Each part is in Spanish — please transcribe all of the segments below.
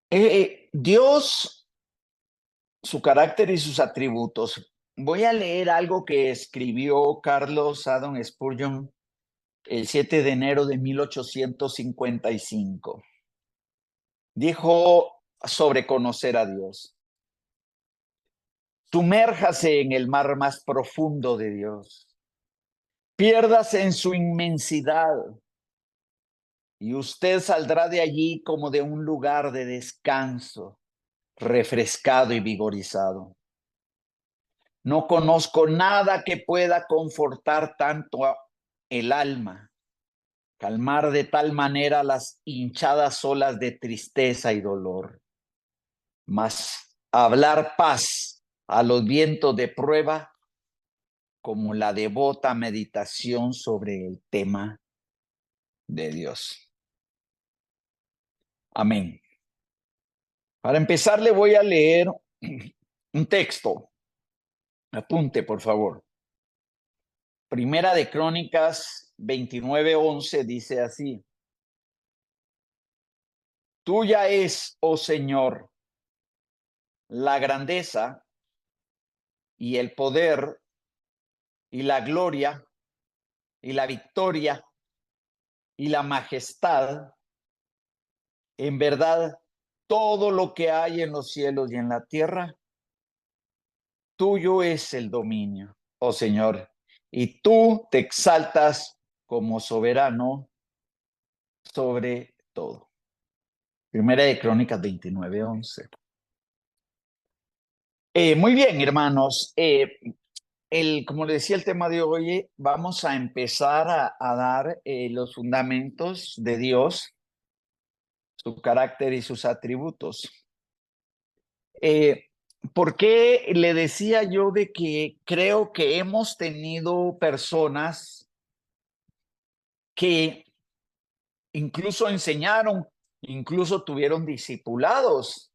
Dios, su carácter y sus atributos. Voy a leer algo que escribió Carlos Adam Spurgeon el 7 de enero de 1855. Dijo sobre conocer a Dios: sumérjase en el mar más profundo de Dios, piérdase en su inmensidad, y usted saldrá de allí como de un lugar de descanso, refrescado y vigorizado. No conozco nada que pueda confortar tanto el alma, calmar de tal manera las hinchadas olas de tristeza y dolor, mas hablar paz a los vientos de prueba como la devota meditación sobre el tema de Dios. Amén. Para empezar, le voy a leer un texto. Apunte, por favor. Primera de Crónicas 29:11 dice así: tuya es, oh Señor, la grandeza y el poder y la gloria y la victoria y la majestad. En verdad, todo lo que hay en los cielos y en la tierra, tuyo es el dominio, oh Señor, y tú te exaltas como soberano sobre todo. Primera de Crónicas 29:11. Muy bien, hermanos. Como le decía, el tema de hoy, vamos a empezar a dar los fundamentos de Dios, su carácter y sus atributos. ¿Por qué le decía yo de que creo que hemos tenido personas que incluso enseñaron, incluso tuvieron discipulados,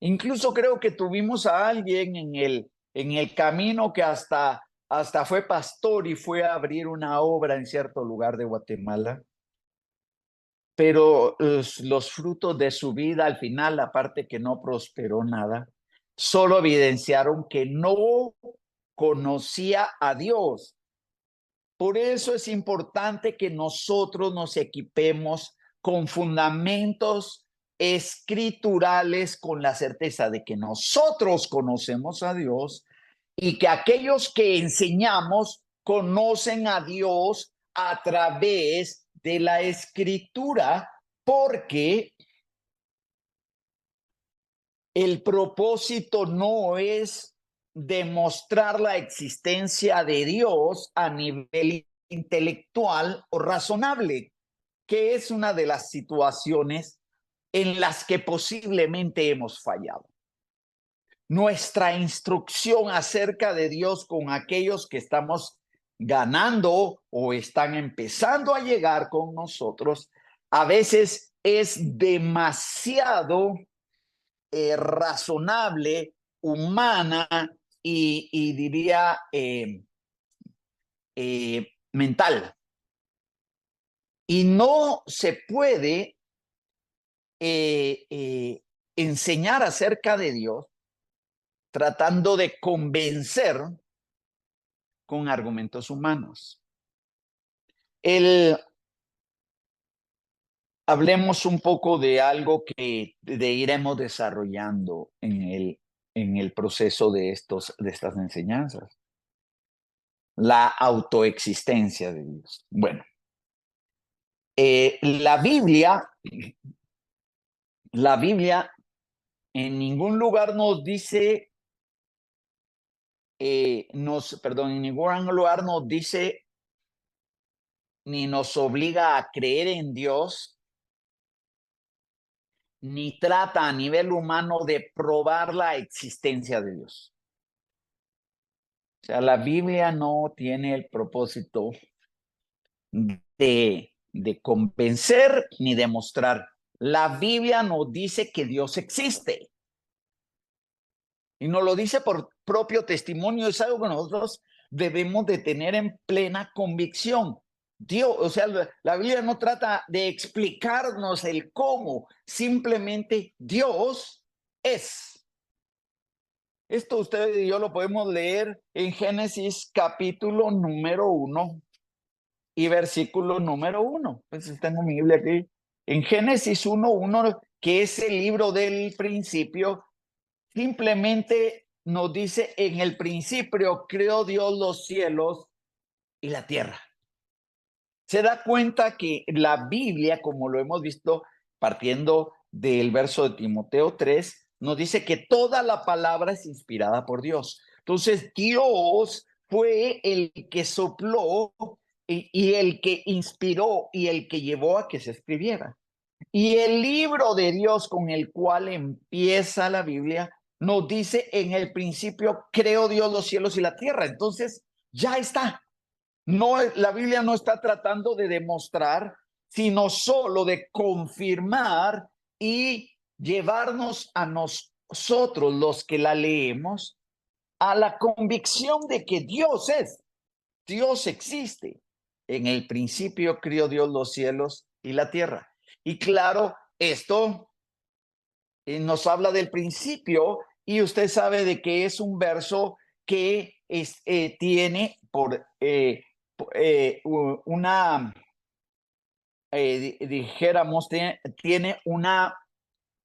incluso creo que tuvimos a alguien en el camino que hasta fue pastor y fue a abrir una obra en cierto lugar de Guatemala? Pero los frutos de su vida al final, aparte que no prosperó nada, solo evidenciaron que no conocía a Dios. Por eso es importante que nosotros nos equipemos con fundamentos escriturales, con la certeza de que nosotros conocemos a Dios y que aquellos que enseñamos conocen a Dios a través de la escritura, porque el propósito no es demostrar la existencia de Dios a nivel intelectual o razonable, que es una de las situaciones en las que posiblemente hemos fallado. Nuestra instrucción acerca de Dios con aquellos que estamos ganando o están empezando a llegar con nosotros, a veces es demasiado razonable, humana y diría mental. Y no se puede enseñar acerca de Dios tratando de convencer con argumentos humanos. Hablemos un poco de algo que iremos desarrollando en el proceso de estas enseñanzas. La autoexistencia de Dios. Bueno, la Biblia en ningún lugar nos dice, en ningún lugar nos dice ni nos obliga a creer en Dios, ni trata a nivel humano de probar la existencia de Dios. O sea, la Biblia no tiene el propósito de convencer ni demostrar. La Biblia nos dice que Dios existe. Y nos lo dice por propio testimonio. Es algo que nosotros debemos de tener en plena convicción. Dios, o sea, la Biblia no trata de explicarnos el cómo, simplemente Dios es. Esto usted y yo lo podemos leer en Génesis capítulo número 1 y versículo número 1. Pues tengo mi Biblia aquí. En Génesis 1:1, que es el libro del principio, simplemente nos dice: en el principio creó Dios los cielos y la tierra. Se da cuenta que la Biblia, como lo hemos visto partiendo del verso de Timoteo 3, nos dice que toda la palabra es inspirada por Dios. Entonces, Dios fue el que sopló y el que inspiró y el que llevó a que se escribiera. Y el libro de Dios con el cual empieza la Biblia nos dice: en el principio creó Dios los cielos y la tierra. Entonces, ya está. No, la Biblia no está tratando de demostrar, sino solo de confirmar y llevarnos a nosotros, los que la leemos, a la convicción de que Dios existe. En el principio crió Dios los cielos y la tierra. Y claro, esto nos habla del principio, y usted sabe de que es un verso que tiene una, dijéramos, tiene una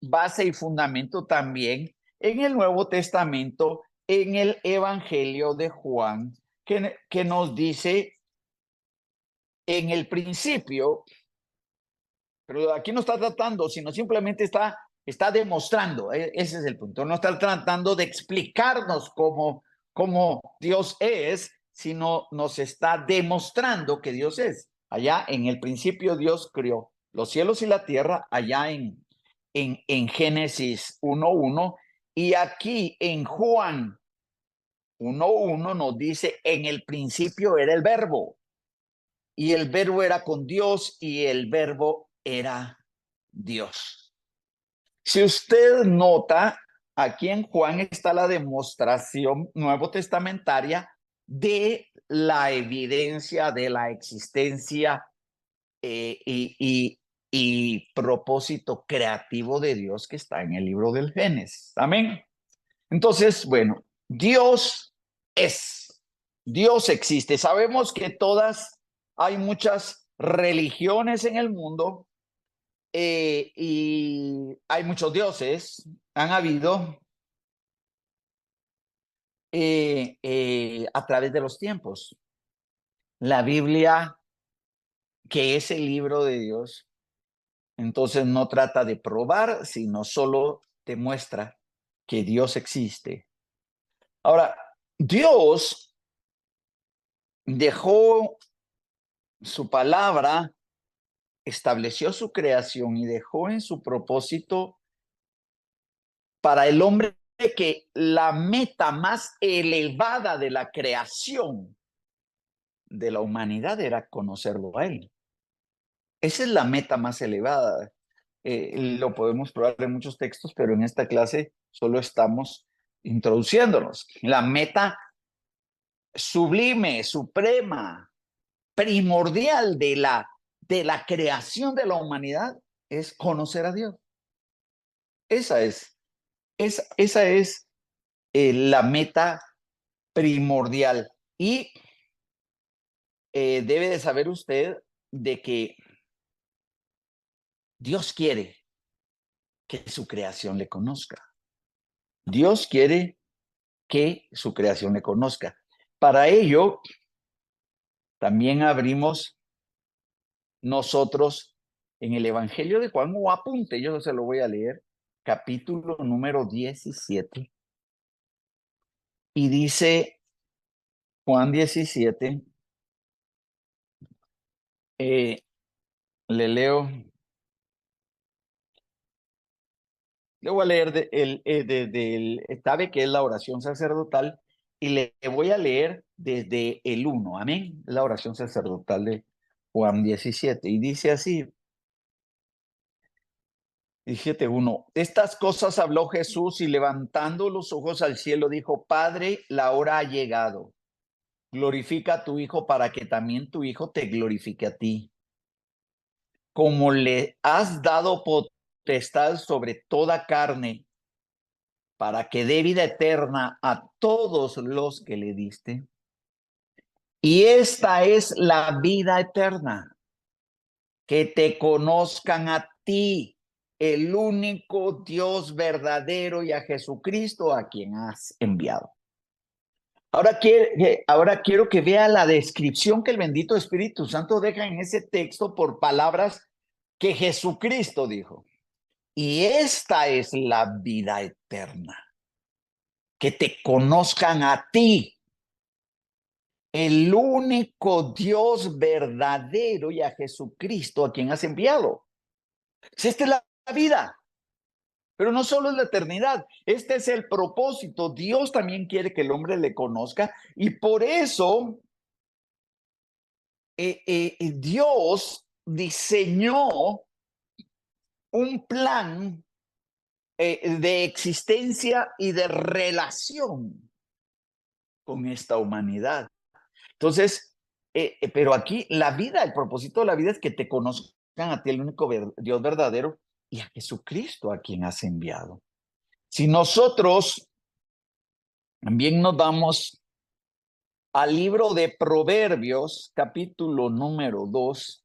base y fundamento también en el Nuevo Testamento, en el Evangelio de Juan, que nos dice: en el principio. Pero aquí no está tratando, sino simplemente está demostrando. Ese es el punto. No está tratando de explicarnos cómo Dios es, sino nos está demostrando que Dios es. Allá en el principio Dios creó los cielos y la tierra, allá en Génesis 1:1. Y aquí en Juan 1:1 nos dice: en el principio era el verbo, y el verbo era con Dios, y el verbo era Dios. Si usted nota, aquí en Juan está la demostración nuevo testamentaria de la evidencia de la existencia y propósito creativo de Dios que está en el libro del Génesis. Amén. Entonces, bueno, Dios es, Dios existe. Sabemos que hay muchas religiones en el mundo, y hay muchos dioses, han habido a través de los tiempos. La Biblia, que es el libro de Dios, entonces no trata de probar, sino solo demuestra que Dios existe. Ahora, Dios dejó su palabra, estableció su creación y dejó en su propósito para el hombre que la meta más elevada de la creación de la humanidad era conocerlo a él. Esa es la meta más elevada. Lo podemos probar en muchos textos, pero en esta clase solo estamos introduciéndonos. La meta sublime, suprema, primordial de la creación de la humanidad es conocer a Dios. Esa es la meta primordial. Y debe de saber usted de que Dios quiere que su creación le conozca. Dios quiere que su creación le conozca. Para ello, también abrimos nosotros en el Evangelio de Juan, o apunte, yo se lo voy a leer, capítulo número 17. Y dice Juan 17, le leo. Le voy a leer sabe que es la oración sacerdotal, y le voy a leer desde el 1, amén, la oración sacerdotal de Juan 17, y dice así, 17:1. Estas cosas habló Jesús, y levantando los ojos al cielo dijo: Padre, la hora ha llegado. glorifica a tu Hijo para que también tu Hijo te glorifique a ti. Como le has dado potestad sobre toda carne, para que dé vida eterna a todos los que le diste. Y esta es la vida eterna, que te conozcan a ti, el único Dios verdadero, y a Jesucristo a quien has enviado. Ahora quiero que vea la descripción que el bendito Espíritu Santo deja en ese texto por palabras que Jesucristo dijo. Y esta es la vida eterna, que te conozcan a ti, el único Dios verdadero, y a Jesucristo a quien has enviado. Esta es la vida. Pero no solo es la eternidad, este es el propósito. Dios también quiere que el hombre le conozca, y por eso Dios diseñó un plan de existencia y de relación con esta humanidad. Entonces, pero aquí la vida, el propósito de la vida es que te conozcan a ti, el único Dios verdadero, y a Jesucristo a quien has enviado. Si nosotros también nos vamos al libro de Proverbios, capítulo número 2,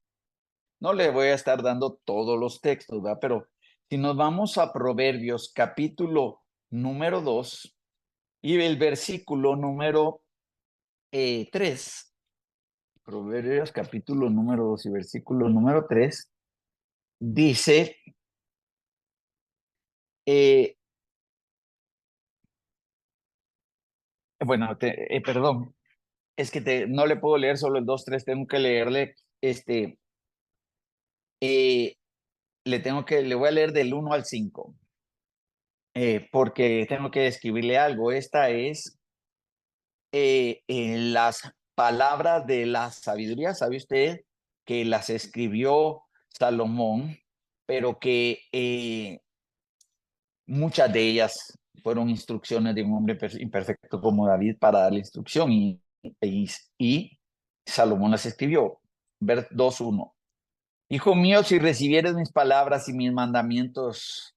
no le voy a estar dando todos los textos, ¿verdad? Pero si nos vamos a Proverbios, capítulo número 2 y el versículo número 3, Proverbios, capítulo número 2 y versículo número 3, dice, bueno, perdón, es que no le puedo leer solo el 2, 3, tengo que leerle, eh, le voy a leer del 1 al 5, porque tengo que escribirle algo. Esta es en las palabras de la sabiduría. ¿Sabe usted que las escribió Salomón, pero que muchas de ellas fueron instrucciones de un hombre imperfecto como David para darle instrucción, y Salomón las escribió? Ver 2:1. Hijo mío, si recibieres mis palabras y mis mandamientos,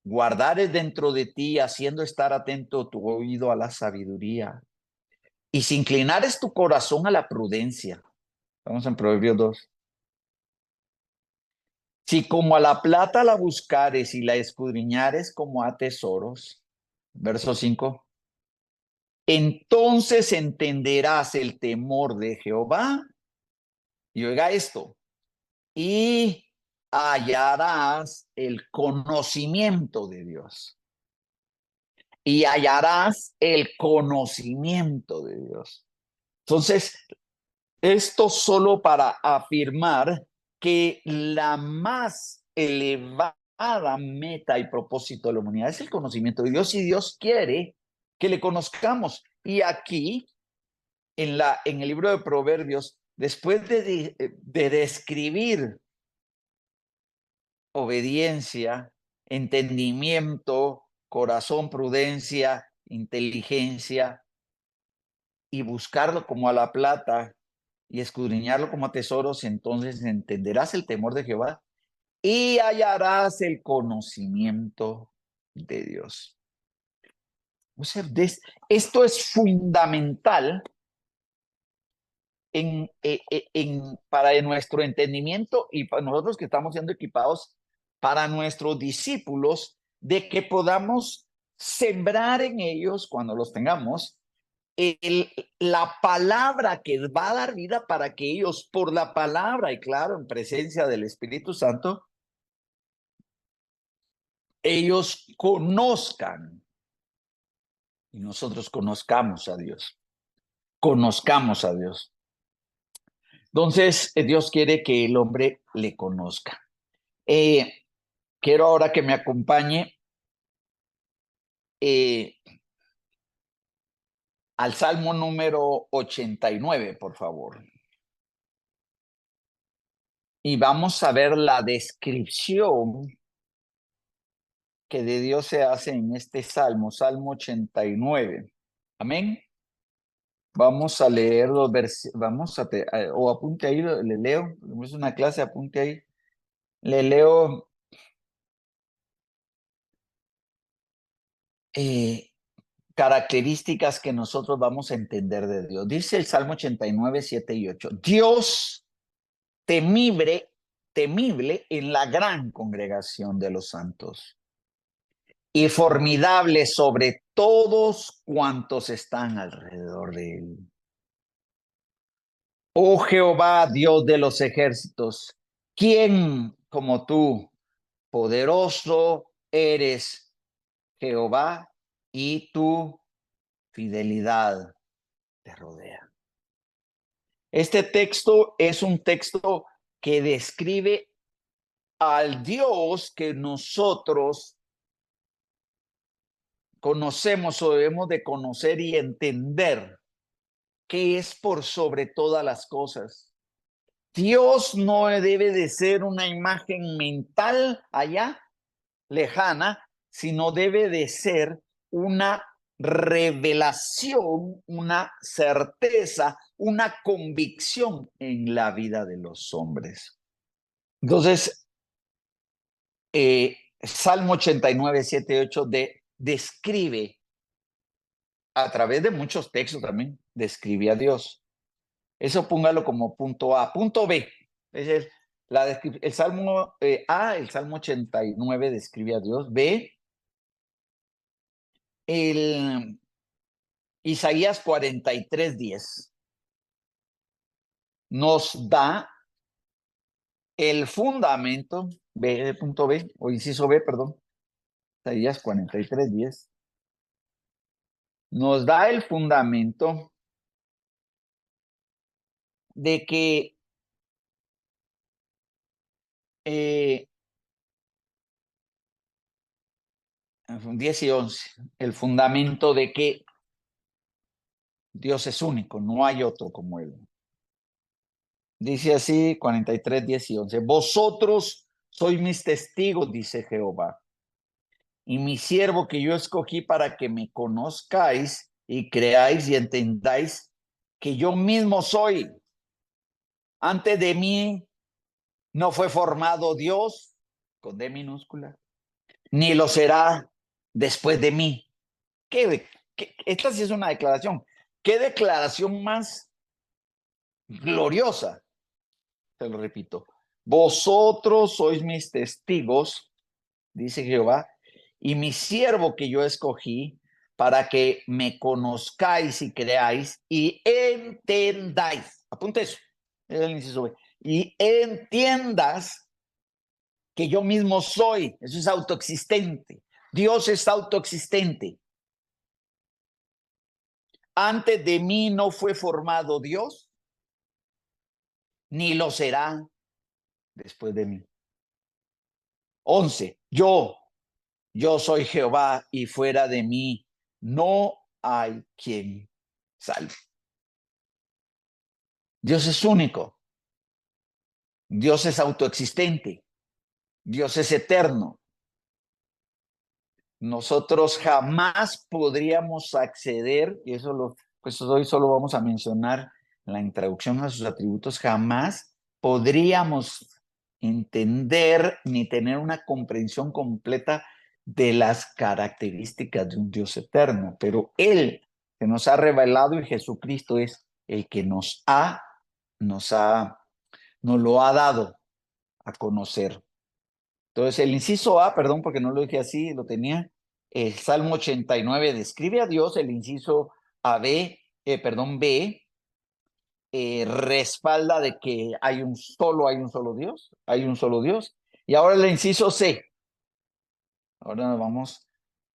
guardares dentro de ti, haciendo estar atento tu oído a la sabiduría, y si inclinares tu corazón a la prudencia. Estamos en Proverbios 2. Si como a la plata la buscares y la escudriñares como a tesoros. Verso 5. Entonces entenderás el temor de Jehová, y oiga esto, y hallarás el conocimiento de Dios. Y hallarás el conocimiento de Dios. Entonces, esto solo para afirmar que la más elevada meta y propósito de la humanidad es el conocimiento de Dios, y Dios quiere que le conozcamos. Y aquí, en el libro de Proverbios, después de describir obediencia, entendimiento, corazón, prudencia, inteligencia, y buscarlo como a la plata y escudriñarlo como a tesoros, entonces entenderás el temor de Jehová y hallarás el conocimiento de Dios. O sea, esto es fundamental para nuestro entendimiento y para nosotros que estamos siendo equipados para nuestros discípulos, de que podamos sembrar en ellos, cuando los tengamos, la palabra que va a dar vida, para que ellos, por la palabra y claro, en presencia del Espíritu Santo, ellos conozcan y nosotros conozcamos a Dios. Conozcamos a Dios. Entonces, Dios quiere que el hombre le conozca. Quiero ahora que me acompañe al Salmo número 89, por favor. Y vamos a ver la descripción que de Dios se hace en este Salmo, Salmo 89. Amén. Vamos a leer los versículos, o apunte ahí, le leo, es una clase, apunte ahí. Le leo características que nosotros vamos a entender de Dios. Dice el Salmo 89, 7 y 8. Dios temible en la gran congregación de los santos y formidable sobre todos cuantos están alrededor de él. Oh Jehová, Dios de los ejércitos, ¿quién como tú? Poderoso eres, Jehová, y tu fidelidad te rodea. Este texto es un texto que describe al Dios que nosotros conocemos o debemos de conocer y entender que es por sobre todas las cosas. Dios no debe de ser una imagen mental allá lejana, sino debe de ser una revelación, una certeza, una convicción en la vida de los hombres. Entonces, Salmo 89, 7, 8 describe a través de muchos textos también, describe a Dios. Eso póngalo como punto A. Punto B, es el Salmo A, el Salmo 89 describe a Dios. B, el Isaías 43, 10 nos da el fundamento, B, punto B, o inciso B, perdón, Isaías 43, 10 nos da el fundamento de que 10 y 11, el fundamento de que Dios es único, no hay otro como Él. Dice así, 43, 10 y 11. Vosotros sois mis testigos, dice Jehová, y mi siervo que yo escogí para que me conozcáis y creáis y entendáis que yo mismo soy. Antes de mí no fue formado Dios, con D minúscula, ni lo será después de mí. Esta sí es una declaración. ¿Qué declaración más gloriosa? Te lo repito. Vosotros sois mis testigos, dice Jehová, y mi siervo que yo escogí para que me conozcáis y creáis y entendáis. Apunte eso. Es el inciso B. Y entiendas que yo mismo soy. Eso es autoexistente. Dios es autoexistente. Antes de mí no fue formado Dios, ni lo será después de mí. 11. Yo soy Jehová y fuera de mí no hay quien salve. Dios es único. Dios es autoexistente. Dios es eterno. Nosotros jamás podríamos acceder, y eso pues hoy solo vamos a mencionar la introducción a sus atributos, jamás podríamos entender ni tener una comprensión completa de las características de un Dios eterno, pero Él que nos ha revelado y Jesucristo es el que nos lo ha dado a conocer. Entonces, el inciso A, perdón, porque no lo dije así, lo tenía, el Salmo 89 describe a Dios, el inciso B, respalda de que hay un solo Dios, hay un solo Dios. Y ahora el inciso C, ahora nos vamos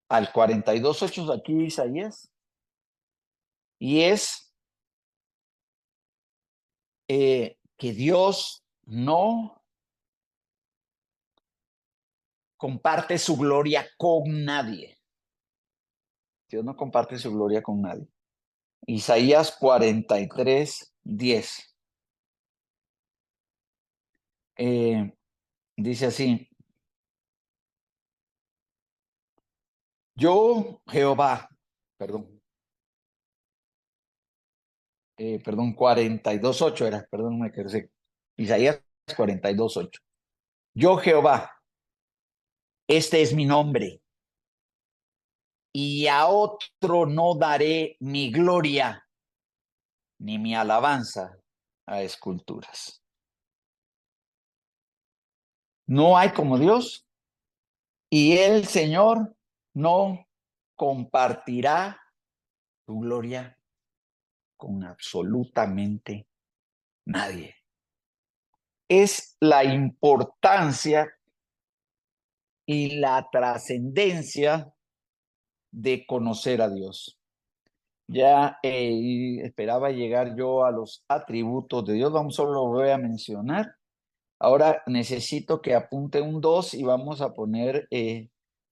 al 42:8 de aquí Isaías, y es que Dios no comparte su gloria con nadie. Dios no comparte su gloria con nadie. Isaías 43, 10. Dice así, yo Jehová, perdón, perdón, 42:8 era, perdón, me quedé. Isaías 42:8. Yo Jehová, este es mi nombre, y a otro no daré mi gloria ni mi alabanza a esculturas. No hay como Dios, y el Señor no compartirá tu gloria con absolutamente nadie. Es la importancia y la trascendencia de conocer a Dios. Ya esperaba llegar yo a los atributos de Dios, solo lo voy a mencionar. Ahora necesito que apunte un 2 y vamos a poner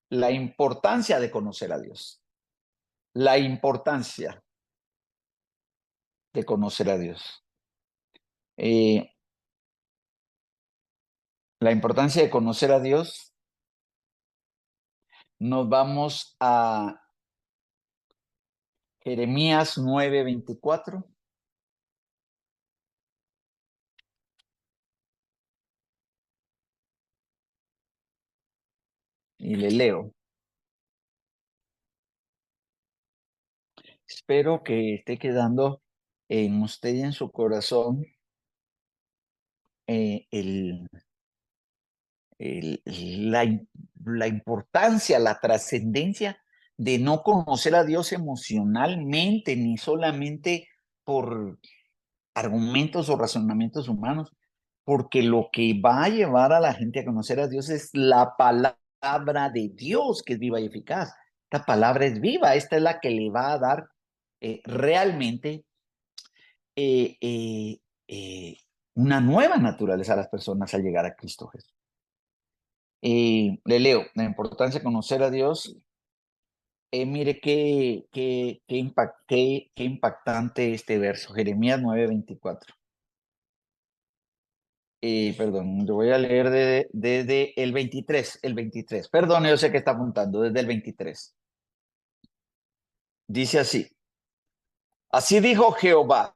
la importancia de conocer a Dios. La importancia de conocer a Dios. La importancia de conocer a Dios, nos vamos a Jeremías 9:24 y le leo. Espero que esté quedando en usted y en su corazón el, la importancia, la trascendencia de no conocer a Dios emocionalmente, ni solamente por argumentos o razonamientos humanos, porque lo que va a llevar a la gente a conocer a Dios es la palabra de Dios, que es viva y eficaz. Esta palabra es viva, esta es la que le va a dar realmente eh, eh, eh, una nueva naturaleza a las personas al llegar a Cristo Jesús. Le leo, la importancia de conocer a Dios. Mire qué impactante este verso, Jeremías 9:24. Perdón, yo voy a leer desde el 23. Perdón, yo sé que está apuntando desde el 23. Dice así: Así dijo Jehová,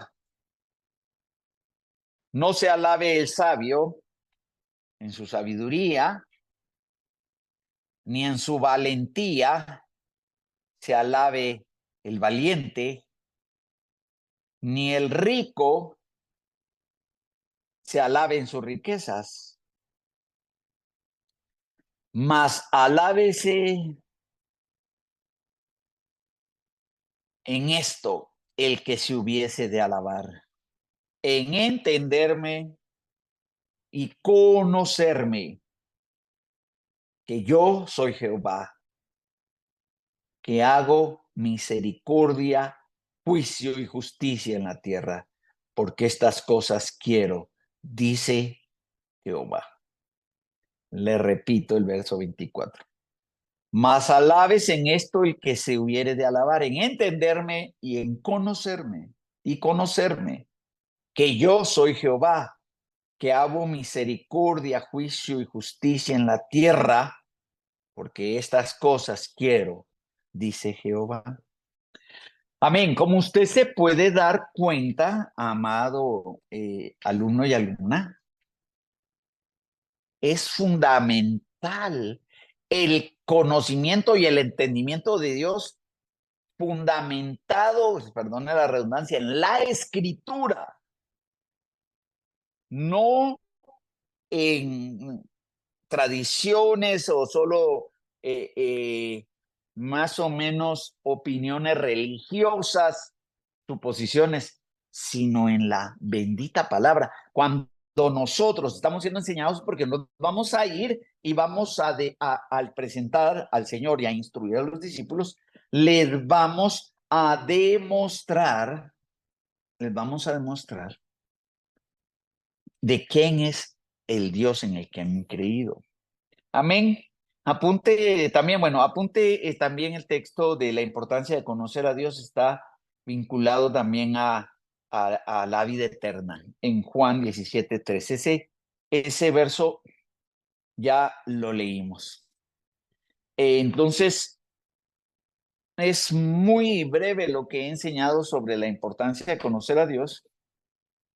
no se alabe el sabio en su sabiduría, ni en su valentía se alabe el valiente, ni el rico se alabe en sus riquezas, mas alábese en esto el que se hubiese de alabar, en entenderme y conocerme, que yo soy Jehová, que hago misericordia, juicio y justicia en la tierra, porque estas cosas quiero, dice Jehová. Le repito el verso 24. Mas alabes en esto el que se hubiere de alabar, en entenderme y en conocerme, que yo soy Jehová, que hago misericordia, juicio y justicia en la tierra, porque estas cosas quiero, dice Jehová. Amén. Como usted se puede dar cuenta, amado alumno y alumna, es fundamental el conocimiento y el entendimiento de Dios, fundamentado, perdone la redundancia, en la escritura, no en tradiciones o solo más o menos opiniones religiosas, suposiciones, sino en la bendita palabra. Cuando nosotros estamos siendo enseñados, porque nos vamos a ir y vamos al presentar al Señor y a instruir a los discípulos, les vamos a demostrar de quién es el Dios en el que han creído. Amén. Apunte también, apunte también el texto de la importancia de conocer a Dios, está vinculado también a la vida eterna en Juan 17:3. Ese verso ya lo leímos. Entonces, es muy breve lo que he enseñado sobre la importancia de conocer a Dios,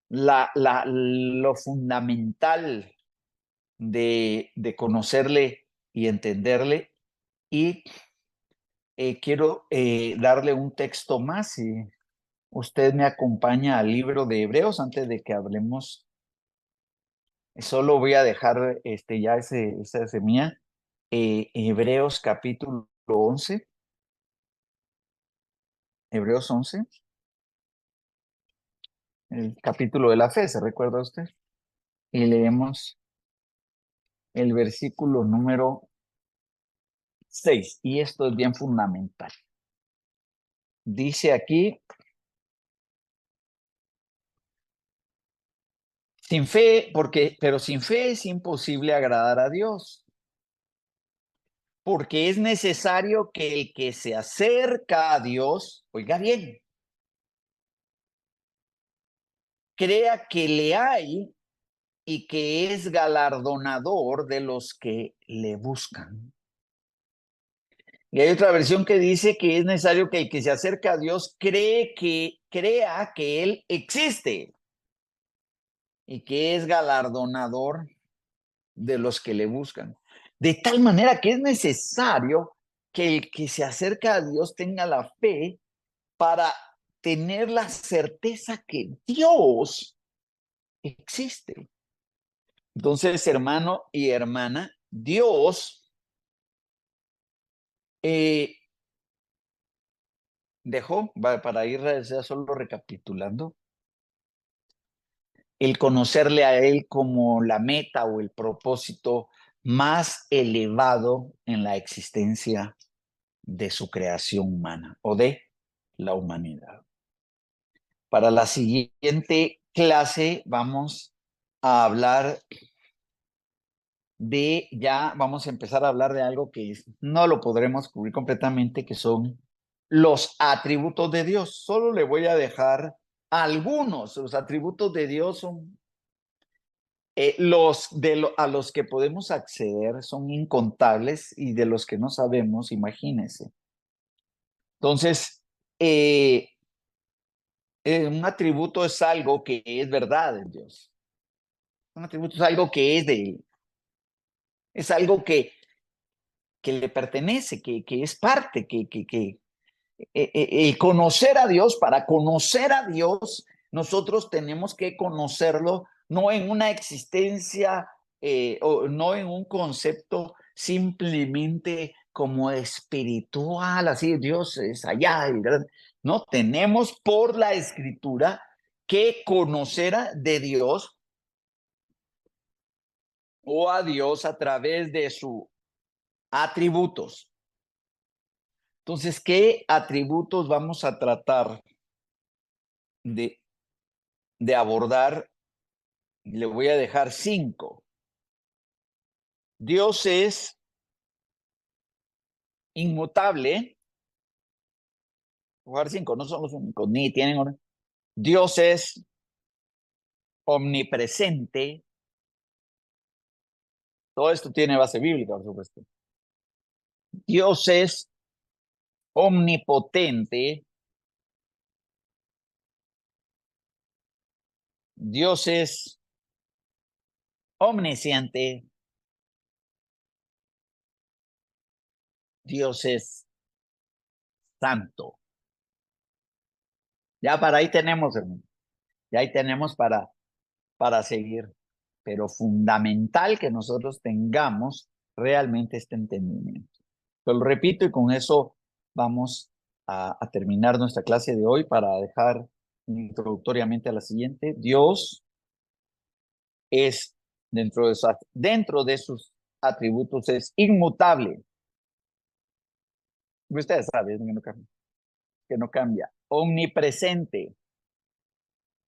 lo fundamental de conocerle y entenderle. Y quiero darle un texto más, y usted me acompaña al libro de Hebreos antes de que hablemos. Solo voy a dejar ya esa semilla. Hebreos capítulo 11. Hebreos 11, el capítulo de la fe, ¿se recuerda usted? Y leemos el versículo número 6, y esto es bien fundamental. Dice aquí: sin fe, pero sin fe es imposible agradar a Dios, porque es necesario que el que se acerca a Dios, oiga bien, crea que le hay y que es galardonador de los que le buscan. Y hay otra versión que dice que es necesario que el que se acerca a Dios crea que Él existe y que es galardonador de los que le buscan. De tal manera que es necesario que el que se acerca a Dios tenga la fe para tener la certeza que Dios existe. Entonces, hermano y hermana, Dios dejó, para ir solo recapitulando, el conocerle a Él como la meta o el propósito más elevado en la existencia de su creación humana o de la humanidad. Para la siguiente clase vamos a hablar vamos a empezar a hablar de algo que no lo podremos cubrir completamente, que son los atributos de Dios. Solo le voy a dejar algunos. Los atributos de Dios son a los que podemos acceder, son incontables, y de los que no sabemos, imagínense. Entonces, un atributo es algo que es verdad en Dios. Un atributo es algo que es de Él. Es algo que le pertenece, que es parte, el conocer a Dios. Para conocer a Dios, nosotros tenemos que conocerlo no en una existencia o no en un concepto simplemente como espiritual, así Dios es allá. No, tenemos por la Escritura que conocer de Dios o a Dios a través de sus atributos. Entonces, ¿qué atributos vamos a tratar de, de abordar? Le voy a dejar 5. Dios es inmutable. Voy a dejar 5, no son los únicos, ni tienen orden. Dios es omnipresente. Todo esto tiene base bíblica, por supuesto. Dios es omnipotente. Dios es omnisciente. Dios es santo. Ya para ahí tenemos, hermano. Ya ahí tenemos para seguir. Pero fundamental que nosotros tengamos realmente este entendimiento. Lo repito, y con eso vamos a terminar nuestra clase de hoy, para dejar introductoriamente a la siguiente. Dios es, dentro de sus atributos, es inmutable. Ustedes saben que no cambia. Omnipresente,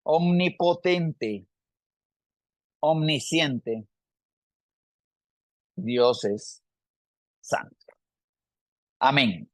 omnipotente, omnisciente. Dios es santo. Amén.